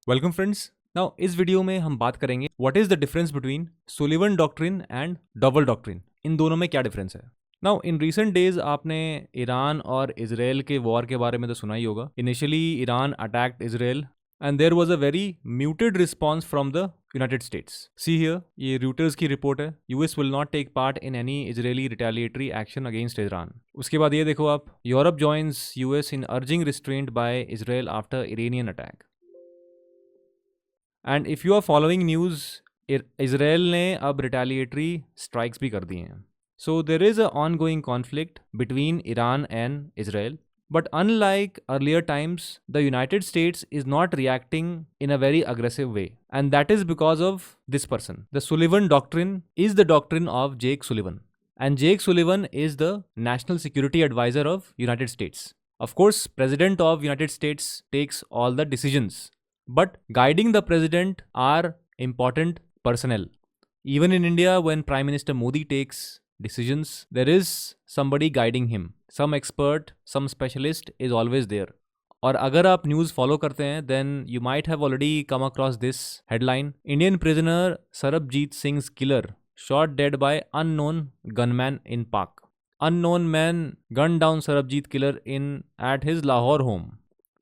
Welcome friends. Now इस video में हम बात करेंगे what is the difference between Sullivan doctrine and double doctrine. इन दोनों में क्या डिफरेंस है। नाउ इन रीसेंट डेज आपने ईरान और इजराइल के वॉर के बारे में तो सुना ही होगा। Initially Iran attacked Israel and there was a very muted response from the United States. See here, ये रूटर्स की रिपोर्ट है। US will not take part in any Israeli retaliatory action against Iran. उसके बाद ये देखो आप, Europe joins US in urging restraint by Israel after Iranian attack. And if you are following news, Israel ने अब retaliatory strikes भी कर दिए हैं। So there is a ongoing conflict between Iran and Israel. But unlike earlier times, the United States is not reacting in a very aggressive way. And that is because of this person. The Sullivan Doctrine is the doctrine of Jake Sullivan. And Jake Sullivan is the National Security Advisor of United States. Of course, President of United States takes all the decisions. But guiding the President are important personnel. Even in India, when Prime Minister Modi takes decisions, there is somebody guiding him. Some expert, some specialist is always there. और अगर आप news follow करते हैं then you might have already come across this headline: Indian prisoner Sarabjit Singh killer shot dead by unknown gunman in Pak. Unknown man gunned down Sarabjit killer at his Lahore home.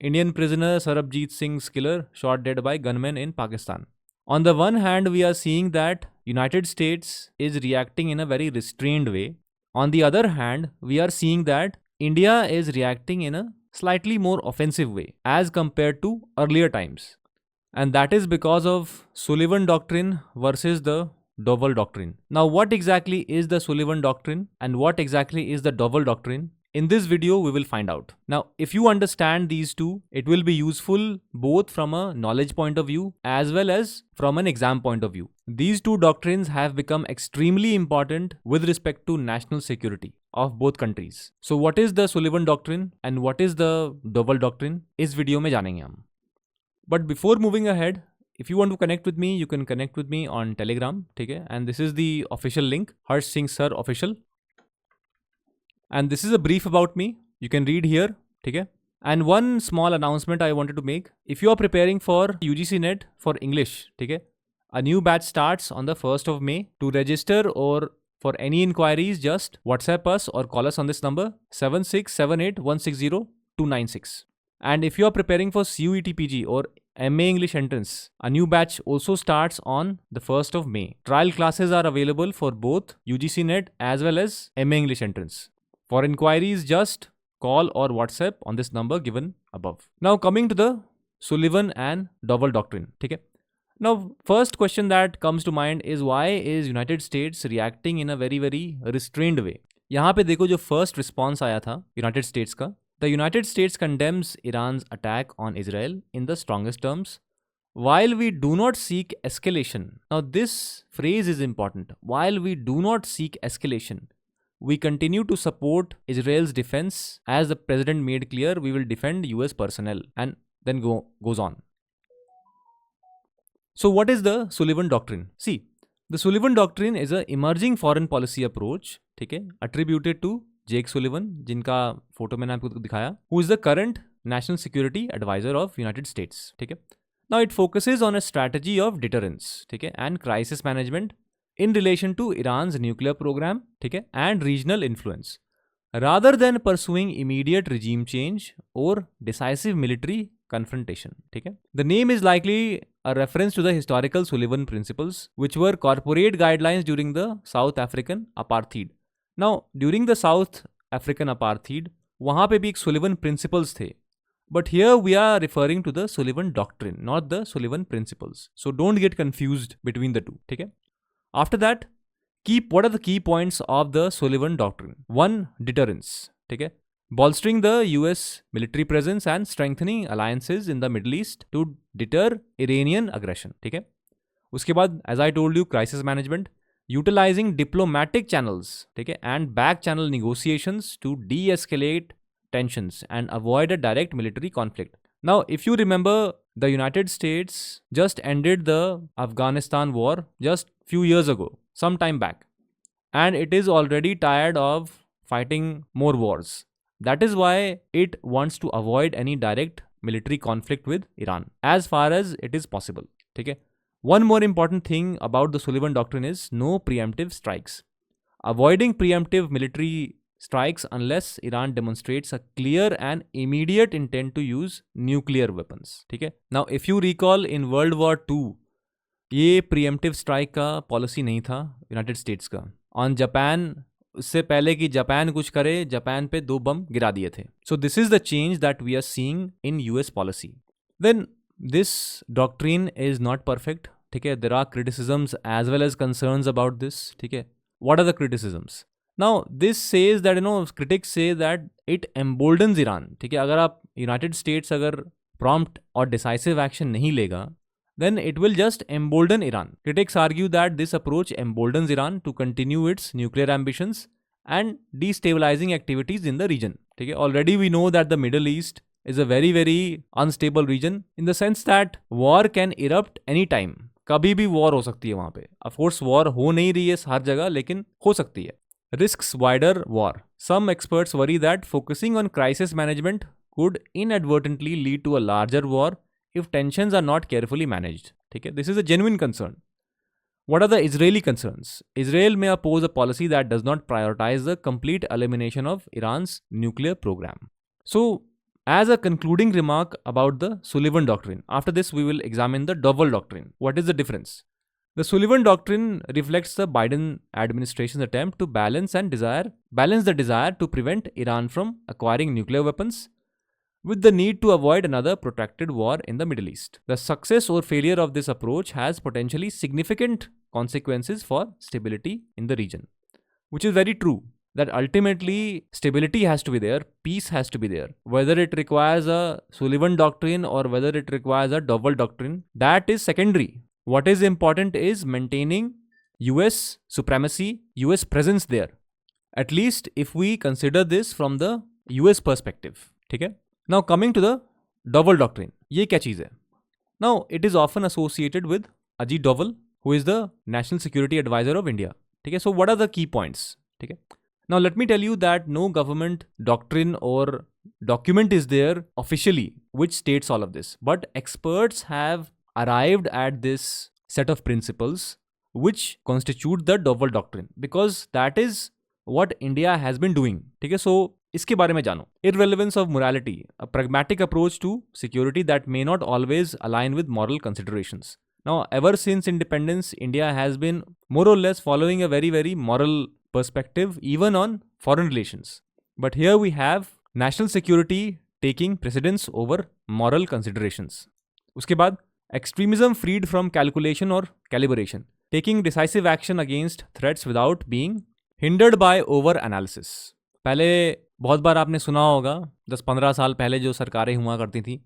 Indian prisoner Sarabjit Singh's killer shot dead by gunmen in Pakistan. On the one hand, we are seeing that United States is reacting in a very restrained way. On the other hand, we are seeing that India is reacting in a slightly more offensive way as compared to earlier times. And that is because of Sullivan Doctrine versus the Dovell Doctrine. Now, what exactly is the Sullivan Doctrine and what exactly is the Dovell Doctrine? In this video, we will find out. Now, if you understand these two, it will be useful both from a knowledge point of view as well as from an exam point of view. These two doctrines have become extremely important with respect to national security of both countries. So, what is the Sullivan Doctrine and what is the Dovell Doctrine? इस video में जानेंगे हम. But before moving ahead, if you want to connect with me, you can connect with me on Telegram, ठीक है? And this is the official link, Harsh Singh Sir Official. And this is a brief about me. You can read here, ठीक है? And one small announcement I wanted to make. If you are preparing for UGC NET for English, ठीक है? A new batch starts on the 1st of May. To register or for any inquiries, just WhatsApp us or call us on this number 7678160296. And if you are preparing for CUET PG or MA English entrance, a new batch also starts on the 1st of May. Trial classes are available for both UGC NET as well as MA English entrance. For inquiries, just call or WhatsApp on this number given above. Now coming to the Sullivan and Dovell Doctrine. ठीक है? Now, first question that comes to mind is why is United States reacting in a very restrained way? यहाँ पे देखो जो first response आया था United States का. The United States condemns Iran's attack on Israel in the strongest terms. While we do not seek escalation. Now this phrase is important. While we do not seek escalation, we continue to support Israel's defense. As the president made clear, we will defend US personnel. And then goes on. So what is the Sullivan Doctrine? See, the Sullivan Doctrine is an emerging foreign policy approach, ठीक है, attributed to Jake Sullivan, जिनका photo मैंने आपको दिखाया, who is the current National Security Advisor of United States, ठीक है. Now it focuses on a strategy of deterrence, ठीक है, and crisis management in relation to Iran's nuclear program, ठीक है, and regional influence, rather than pursuing immediate regime change or decisive military confrontation, ठीक है. The name is likely a reference to the historical Sullivan principles, which were corporate guidelines during the South African apartheid. Now, during the South African apartheid, वहाँ पे भी एक Sullivan principles थे. But here we are referring to the Sullivan Doctrine, not the Sullivan principles. So don't get confused between the two. ठीक है? After that, what are the key points of the Sullivan Doctrine? 1. Deterrence. ठीक है? Bolstering the US military presence and strengthening alliances in the Middle East to deter Iranian aggression. ठीक है? उसके बाद, as I told you, crisis management. Utilizing diplomatic channels, ठीक है, and back channel negotiations to de-escalate tensions and avoid a direct military conflict. Now, if you remember, the United States just ended the Afghanistan war just few years ago, some time back, and it is already tired of fighting more wars. That is why it wants to avoid any direct military conflict with Iran as far as it is possible. ठीक है. One more important thing about the Sullivan Doctrine is no preemptive strikes. Avoiding preemptive military strikes unless Iran demonstrates a clear and immediate intent to use nuclear weapons. ठीक है. Now, if you recall in World War II, ये preemptive strike का policy नहीं था United States का. On Japan, उससे पहले कि जापान कुछ करे, जापान पे 2 बम गिरा दिए थे. So this is the change that we are seeing in US policy. Then this doctrine is not perfect. ठीक है. There are criticisms as well as concerns about this. ठीक है. What are the criticisms? Now this says that critics say that it emboldens Iran. ठीक है. अगर आप United States अगर prompt और decisive action नहीं लेगा, then it will just embolden Iran. Critics argue that this approach emboldens Iran to continue its nuclear ambitions and destabilizing activities in the region. ठीक है. Already we know that the Middle East is a very very unstable region in the sense that war can erupt anytime. कभी भी war हो सकती है वहां पे. Of course war हो नहीं रही है हर जगह, लेकिन हो सकती है. Risks wider war. Some experts worry that focusing on crisis management could inadvertently lead to a larger war if tensions are not carefully managed. ठीक है. This is a genuine concern. What are the Israeli concerns? Israel may oppose a policy that does not prioritize the complete elimination of Iran's nuclear program. So, as a concluding remark about the Sullivan Doctrine, after this we will examine the Dovell Doctrine. What is the difference? The Sullivan Doctrine reflects the Biden administration's attempt to balance the desire to prevent Iran from acquiring nuclear weapons with the need to avoid another protracted war in the Middle East. The success or failure of this approach has potentially significant consequences for stability in the region, which is very true. That ultimately stability has to be there, peace has to be there. Whether it requires a Sullivan Doctrine or whether it requires a Dovell Doctrine, that is secondary. What is important is maintaining US supremacy, US presence there. At least if we consider this from the US perspective. ठीक है? Now coming to the Dovell Doctrine. ये क्या चीज़ है? Now it is often associated with Ajit Doval, who is the National Security Advisor of India. ठीक है? So what are the key points? ठीक है? Now let me tell you that no government doctrine or document is there officially which states all of this. But experts have arrived at this set of principles which constitute the Dovell Doctrine because that is what India has been doing. ठीक है? So इसके बारे में जानो. Irrelevance of morality, a pragmatic approach to security that may not always align with moral considerations. Now ever since independence, India has been more or less following a very very moral perspective even on foreign relations. But here we have national security taking precedence over moral considerations. उसके बाद extremism freed from calculation or calibration, taking decisive action against threats without being hindered by over analysis. पहले बहुत बार आपने सुना होगा 10-15 साल पहले जो सरकारें हुआ करती थी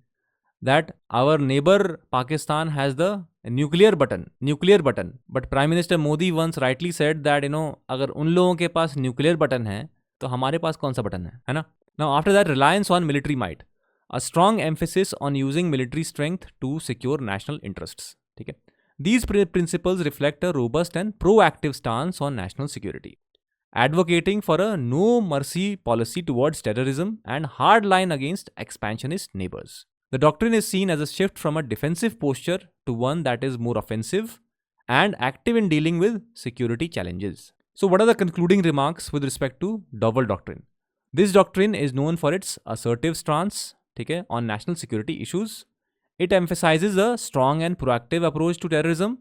that our neighbor Pakistan has the nuclear button, but Prime Minister Modi once rightly said that अगर उन लोगों के पास nuclear button है तो हमारे पास कौन सा बटन है ना? Now after that, reliance on military might, a strong emphasis on using military strength to secure national interests. ठीक है? These principles reflect a robust and proactive stance on national security, advocating for a no mercy policy towards terrorism and hard line against expansionist neighbors. The doctrine is seen as a shift from a defensive posture to one that is more offensive and active in dealing with security challenges. So what are the concluding remarks with respect to Dovell Doctrine? This doctrine is known for its assertive stance, ठीक है, on national security issues. It emphasizes a strong and proactive approach to terrorism,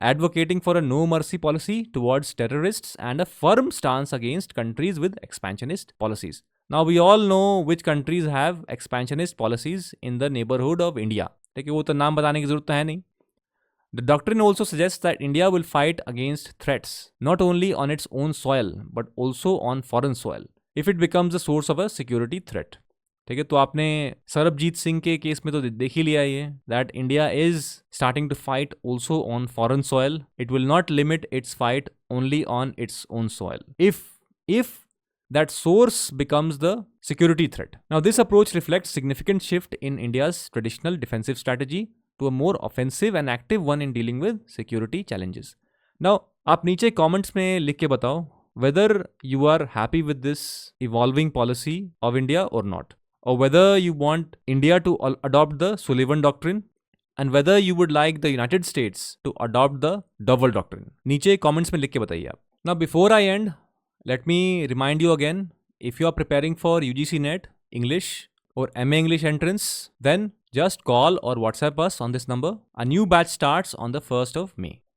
advocating for a no mercy policy towards terrorists and a firm stance against countries with expansionist policies. Now we all know which countries have expansionist policies in the neighborhood of India. ठीक है, वो तो नाम बताने की जरूरत है नहीं. The doctrine also suggests that India will fight against threats not only on its own soil but also on foreign soil if it becomes a source of a security threat. ठीक है, तो आपने सरबजीत सिंह के केस में तो देख ही लिया ये that India is starting to fight also on foreign soil. It will not limit its fight only on its own soil if that source becomes the security threat. Now this approach reflects significant shift in India's traditional defensive strategy to a more offensive and active one in dealing with security challenges. Now आप नीचे comments में लिख के बताओ whether you are happy with this evolving policy of India or not. or whether you want India to adopt the Sullivan Doctrine, and whether you would like the United States to adopt the Dovell Doctrine. नीचे comments में लिख के बताइए आप. Now before I end, let me remind you again, if you are preparing for UGC NET English or MA English entrance, then just call or WhatsApp us on this number. A new batch starts on the 1st of May.